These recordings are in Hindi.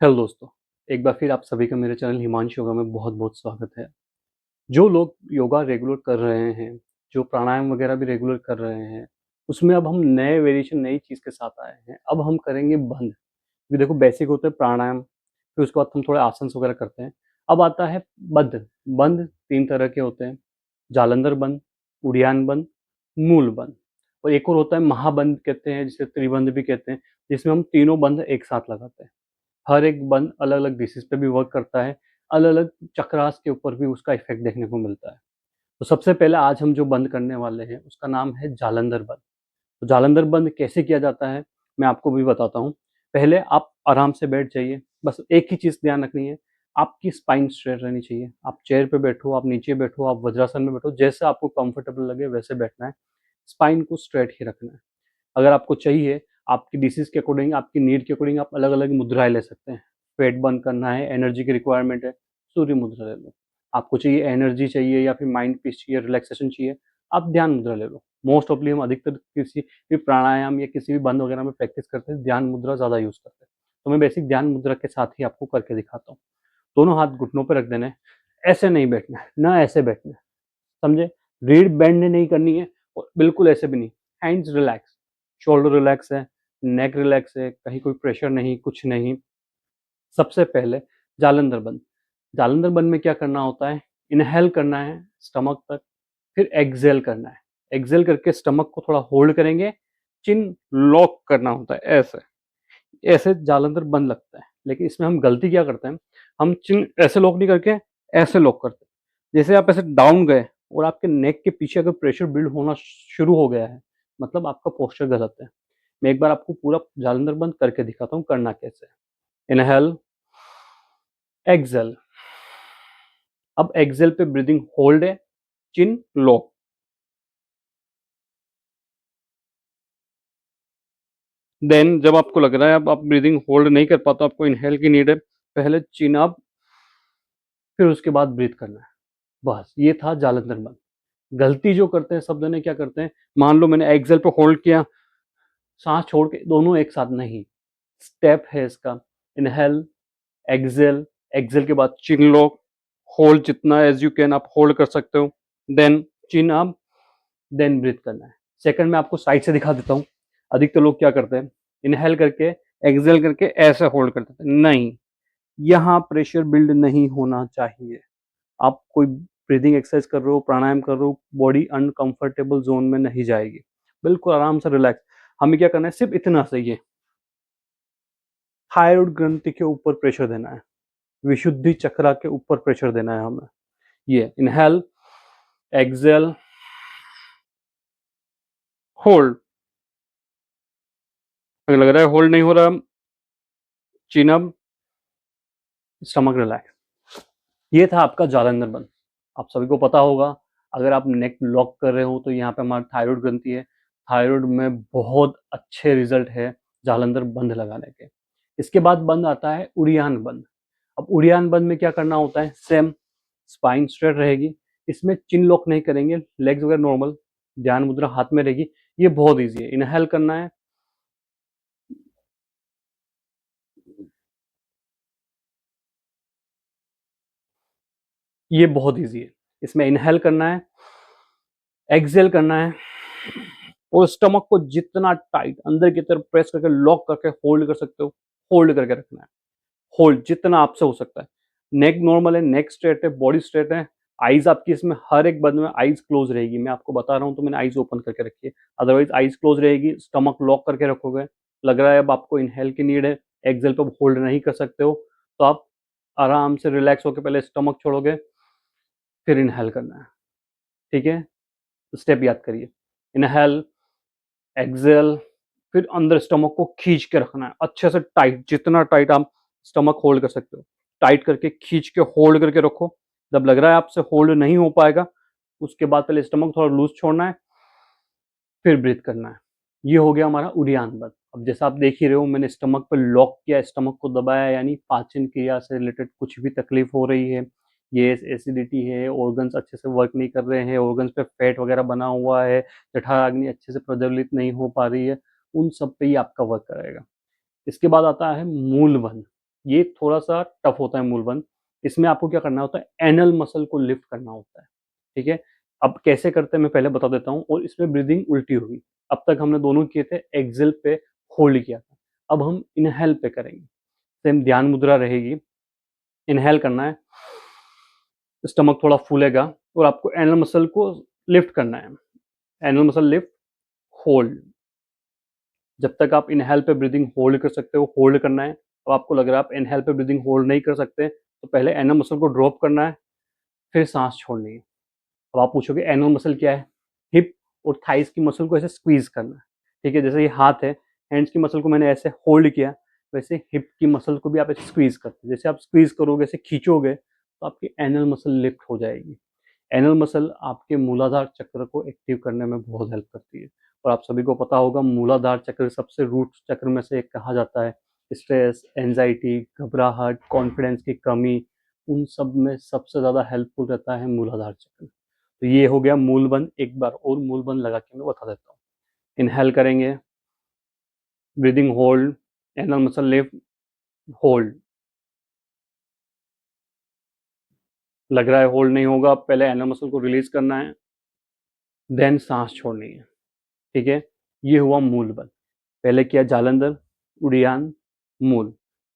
हेलो दोस्तों, एक बार फिर आप सभी का मेरे चैनल हिमांशु योगा में बहुत-बहुत स्वागत है। जो लोग योगा रेगुलर कर रहे हैं, जो प्राणायाम वगैरह भी रेगुलर कर रहे हैं, उसमें अब हम नए वेरिएशन नई चीज़ के साथ आए हैं। अब हम करेंगे बंद। ये देखो बेसिक होता है प्राणायाम, फिर उसके बाद हम थोड़े आसन्स वगैरह करते हैं। अब आता है बंद। बंद 3 तरह के होते हैं, जालंधर बंद, उड़ियान बंद, मूल बंद और एक और होता है महाबंद कहते हैं, जिसे त्रिबंध भी कहते हैं, जिसमें हम तीनों बंद एक साथ लगाते हैं। हर एक बंद अलग-अलग डिसीज़ पे भी वर्क करता है, अलग-अलग चक्रास के ऊपर भी उसका इफ़ेक्ट देखने को मिलता है। तो सबसे पहले आज हम जो बंद करने वाले हैं, उसका नाम है जालंधर बंद। तो जालंधर बंद कैसे किया जाता है, मैं आपको भी बताता हूँ। पहले आप आराम से बैठ जाइए, बस एक ही चीज़ ध्यान रखनी है, आपकी स्पाइन स्ट्रेट रहनी चाहिए। आप चेयर पे बैठो, आप नीचे बैठो, आप वज्रासन में बैठो, जैसे आपको कंफर्टेबल लगे वैसे बैठना है। स्पाइन को स्ट्रेट ही रखना है। अगर आपको चाहिए, आपकी डिसीज़ के अकॉर्डिंग, आपकी नीड के अकॉर्डिंग आप अलग-अलग मुद्राएँ ले सकते हैं। पेट बंद करना है, एनर्जी की रिक्वायरमेंट है, सूर्य मुद्रा ले लो। आपको चाहिए एनर्जी चाहिए या फिर माइंड पीस चाहिए, रिलैक्सेशन चाहिए, आप ध्यान मुद्रा ले लो। मोस्ट ऑफ़ली हम अधिकतर किसी भी प्राणायाम या किसी भी बंद वगैरह में प्रैक्टिस करते हैं, ध्यान मुद्रा ज़्यादा यूज़ करते हैं। तो मैं बेसिक ध्यान मुद्रा के साथ ही आपको करके दिखाता हूँ। दोनों हाथ घुटनों पे रख देने हैं, ऐसे नहीं बैठना है, ना ऐसे बैठना है, समझे? रीढ़ बेंड नहीं करनी है और बिल्कुल ऐसे भी नहीं। हैंड्स रिलैक्स, शोल्डर रिलैक्स है, नेक रिलैक्स है, कहीं कोई प्रेशर नहीं, कुछ नहीं। सबसे पहले जालंधर बंद। जालंधर बंद में क्या करना होता है, इनहेल करना है स्टमक तक, फिर एक्सहेल करना है। एक्सहेल करके स्टमक को थोड़ा होल्ड करेंगे, चिन लॉक करना होता है ऐसे। ऐसे जालंधर बंद लगता है, लेकिन इसमें हम गलती क्या करते हैं, हम चिन ऐसे लॉक नहीं करके ऐसे लॉक करते हैं। जैसे आप ऐसे डाउन गए और आपके नेक के पीछे अगर प्रेशर बिल्ड होना शुरू हो गया है, मतलब आपका पोस्चर गलत है। मैं एक बार आपको पूरा जालंधर बंद करके दिखाता हूँ करना कैसे है। Inhale, exhale. अब एक्सहेल पे ब्रीदिंग होल्ड है, चिन लॉक। देन जब आपको लग रहा है अब आप ब्रीदिंग होल्ड नहीं कर पाते, आपको इनहेल की नीड है, पहले चिन अप, फिर उसके बाद ब्रीथ करना है। बस ये था जालंधर बंद। गलती जो करते हैं सब जने क्या करते हैं, मान लो मैंने एक्सेल पे होल्ड किया, सांस छोड़ के दोनों एक साथ नहीं, स्टेप है इसका। इनहेल, एक्सेल, एक्सेल के बाद चिन लॉक, होल्ड जितना एज यू कैन आप होल्ड कर सकते हो, then chin up, then breathe करना है। सेकंड में आपको साइड से दिखा देता हूँ। अधिकतर लोग क्या करते हैं, इनहेल करके एक्सेल करके ऐसे होल्ड कर देते हैं, नहीं, यहाँ प्रेशर बिल्ड नहीं होना चाहिए। आप कोई ब्रीदिंग एक्सरसाइज कर रहे हो, प्राणायाम कर रहे हो, बॉडी अनकंफर्टेबल ज़ोन में नहीं जाएगी। बिल्कुल आराम से रिलैक्स। हमें क्या करना है, सिर्फ़ इतना सा ही है, थायरॉइड ग्रंथि के ऊपर प्रेशर देना है, विशुद्धि चक्रा के ऊपर प्रेशर देना है हमें। ये इनहेल, एक्सहेल, होल्ड। अगर लग रहा है होल्ड नहीं हो रहा, चिन अप, स्टमक रिलैक्स। ये था आपका जालंधर बंद। आप सभी को पता होगा, अगर आप नेक लॉक कर रहे हो तो यहाँ पे हमारा थायरॉइड ग्रंथि है। थायरॉइड में बहुत अच्छे रिजल्ट है जालंधर बंद लगाने के। इसके बाद बंद आता है उड़ियान बंद। अब उड़ियान बंद में क्या करना होता है, सेम स्पाइन स्ट्रेट रहेगी, इसमें चिन लॉक नहीं करेंगे, लेग्स वगैरह नॉर्मल, ध्यान मुद्रा हाथ में रहेगी। ये बहुत ईजी है। इनहेल करना है, ये बहुत ईजी है। इसमें इनहेल करना है, एक्सहेल करना है और स्टमक को जितना टाइट अंदर की तरफ प्रेस करके लॉक करके होल्ड कर सकते हो, होल्ड करके रखना है। होल्ड जितना आपसे हो सकता है। नेक नॉर्मल है, नेक स्ट्रेट है, बॉडी स्ट्रेट है। आईज आपकी इसमें हर एक बंद में आईज क्लोज रहेगी। मैं आपको बता रहा हूँ तो मैंने आईज ओपन करके रखी है, अदरवाइज आईज क्लोज रहेगी। स्टमक लॉक करके रखोगे, लग रहा है अब आपको इनहेल की नीड है, एक्सहेल पे होल्ड नहीं कर सकते हो, तो आप आराम से रिलैक्स होकर पहले स्टमक छोड़ोगे, फिर इनहेल करना है। ठीक है, स्टेप याद करिए, इनहेल, एक्सहेल, फिर अंदर स्टमक को खींच के रखना है अच्छे से टाइट, जितना टाइट आप स्टमक होल्ड कर सकते हो, टाइट करके खींच के होल्ड करके रखो। जब लग रहा है आपसे होल्ड नहीं हो पाएगा, उसके बाद पहले स्टमक थोड़ा लूज छोड़ना है, फिर ब्रीथ करना है। ये हो गया हमारा उड़ियान बंद। अब जैसा आप देख ही रहे हो, मैंने स्टमक पे लॉक किया, स्टमक को दबाया, यानी पाचन क्रिया से रिलेटेड कुछ भी तकलीफ हो रही है, ये एसिडिटी है, ऑर्गन्स अच्छे से वर्क नहीं कर रहे हैं, ऑर्गन्स पे फैट वगैरह बना हुआ है, जठराग्नि अच्छे से प्रज्वलित नहीं हो पा रही है, उन सब पे ही आपका वर्क करेगा। इसके बाद आता है मूल बंध। ये थोड़ा-सा टफ होता है मूलबंध। इसमें आपको क्या करना होता है, एनल मसल को लिफ्ट करना होता है, ठीक है? अब कैसे करते हैं मैं पहले बता देता हूँ और इसमें ब्रीथिंग उल्टी होगी। अब तक हमने दोनों किए थे, एक्सेल पे होल्ड किया था। अब हम इनहेल पे करेंगे। सेम ध्यान मुद्रा रहेगी, इनहेल करना है, स्टमक थोड़ा फूलेगा और आपको एनल मसल को लिफ्ट करना है। Anal muscle lift, hold. जब तक आप इनहेल पे ब्रीदिंग होल्ड कर सकते हो, होल्ड करना है। अब आपको लग रहा है आप इनहेल पे ब्रीदिंग होल्ड नहीं कर सकते, तो पहले एनल मसल को ड्रॉप करना है, फिर सांस छोड़नी है। अब आप पूछोगे एनल मसल क्या है? हिप और थाइस की मसल को ऐसे स्क्वीज करना है, ठीक है? जैसे ये हाथ है, हैंड्स की मसल को मैंने ऐसे होल्ड किया, वैसे हिप की मसल को भी आप ऐसे स्क्वीज करते हैं। जैसे आप स्क्वीज करोगे, ऐसे खींचोगे, तो आपकी एनल मसल लिफ्ट हो जाएगी। एनल मसल आपके मूलाधार चक्र को एक्टिव करने में बहुत हेल्प करती है और आप सभी को पता होगा मूलाधार चक्र सबसे रूट चक्र में से एक कहा जाता है। स्ट्रेस, एंजाइटी, घबराहट, कॉन्फिडेंस की कमी, उन सब में सबसे ज़्यादा हेल्पफुल रहता है मूलाधार चक्र। तो ये हो गया मूलबंध। एक बार और मूलबंध लगा के मैं बता देता हूँ। इनहेल करेंगे, breathing hold, anal muscle lift, hold. लग रहा है होल्ड नहीं होगा, पहले एनल मसल को रिलीज करना है, देन सांस छोड़नी है, ठीक है? ये हुआ मूलबंध। पहले किया जालंधर, उड़ियान, मूल।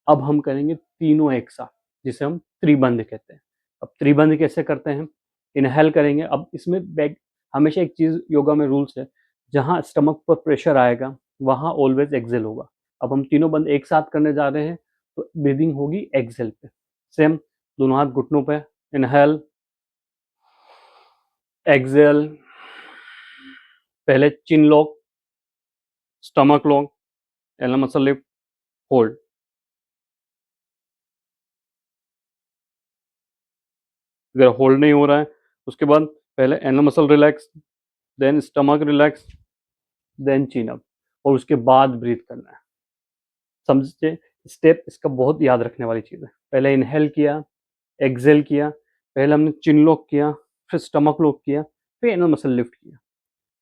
अब हम करेंगे तीनों एक साथ, जिसे हम त्रिबंध कहते हैं। अब त्रिबंध कैसे करते हैं? इनहेल करेंगे। अब इसमें बैक हमेशा एक चीज योगा में रूल्स है, जहां स्टमक पर प्रेशर आएगा वहां ऑलवेज एक्सेल होगा। अब हम तीनों बंद एक साथ करने जा रहे हैं, तो ब्रीदिंग होगी एक्सेल पे। सेम, दोनों हाथ घुटनों पे, इनहेल, एक्सेल। पहले chin lock, stomach lock, anal muscle lift, hold. अगर होल्ड नहीं हो रहा है, उसके बाद पहले anal muscle relax, then stomach relax, then chin up, और उसके बाद ब्रीथ करना है। समझे? स्टेप इसका बहुत याद रखने वाली चीज़ है। पहले इनहेल किया, एक्सेल किया, पहले हमने चिन लॉक किया, फिर स्टमक लॉक किया, फिर एनल मसल लिफ्ट किया।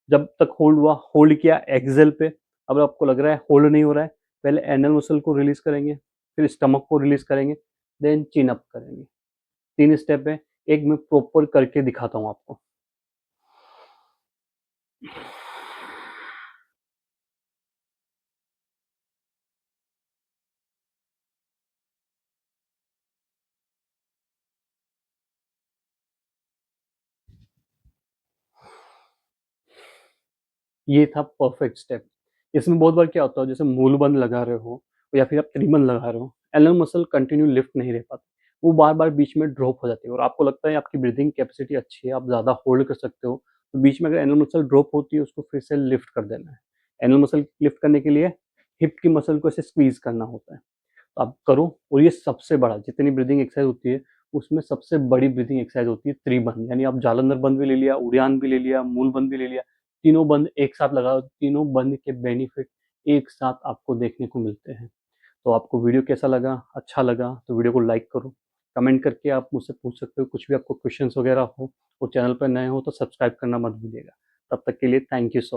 जब तक होल्ड हुआ, होल्ड किया एक्सेल पे। अब आपको लग रहा है होल्ड नहीं हो रहा है, पहले एनल मसल को रिलीज करेंगे, फिर स्टमक को रिलीज करेंगे, देन चिन अप करेंगे। 3 स्टेप है, एक मैं प्रॉपर करके दिखाता हूँ आपको। ये था परफेक्ट स्टेप। इसमें बहुत बार क्या होता है, जैसे मूलबंध लगा रहे हो या फिर आप त्रिबंध लगा रहे हो, एनल मसल कंटिन्यू लिफ्ट नहीं रह पाती, वो बार बार बीच में ड्रॉप हो जाती है और आपको लगता है आपकी ब्रीदिंग कैपेसिटी अच्छी है, आप ज़्यादा होल्ड कर सकते हो, तो बीच में अगर एनल मसल ड्रॉप होती है उसको फिर से लिफ्ट कर देना है। एनल मसल लिफ्ट करने के लिए हिप की मसल को ऐसे स्क्वीज करना होता है। तो आप करो, और ये सबसे बड़ा जितनी ब्रीदिंग एक्सरसाइज होती है उसमें सबसे बड़ी ब्रीदिंग एक्सरसाइज होती है त्रिबंध। यानी आप जालंधर बंद भी ले लिया, उड़ियान भी ले लिया, मूल बंद भी ले लिया, तीनों बंद एक साथ लगाओ, तीनों बंद के बेनिफिट एक साथ आपको देखने को मिलते हैं। तो आपको वीडियो कैसा लगा? अच्छा लगा तो वीडियो को लाइक करो, कमेंट करके आप मुझसे पूछ सकते हो कुछ भी आपको क्वेश्चंस वगैरह हो, और चैनल पर नए हो तो सब्सक्राइब करना मत भूलिएगा। तब तक के लिए थैंक यू सो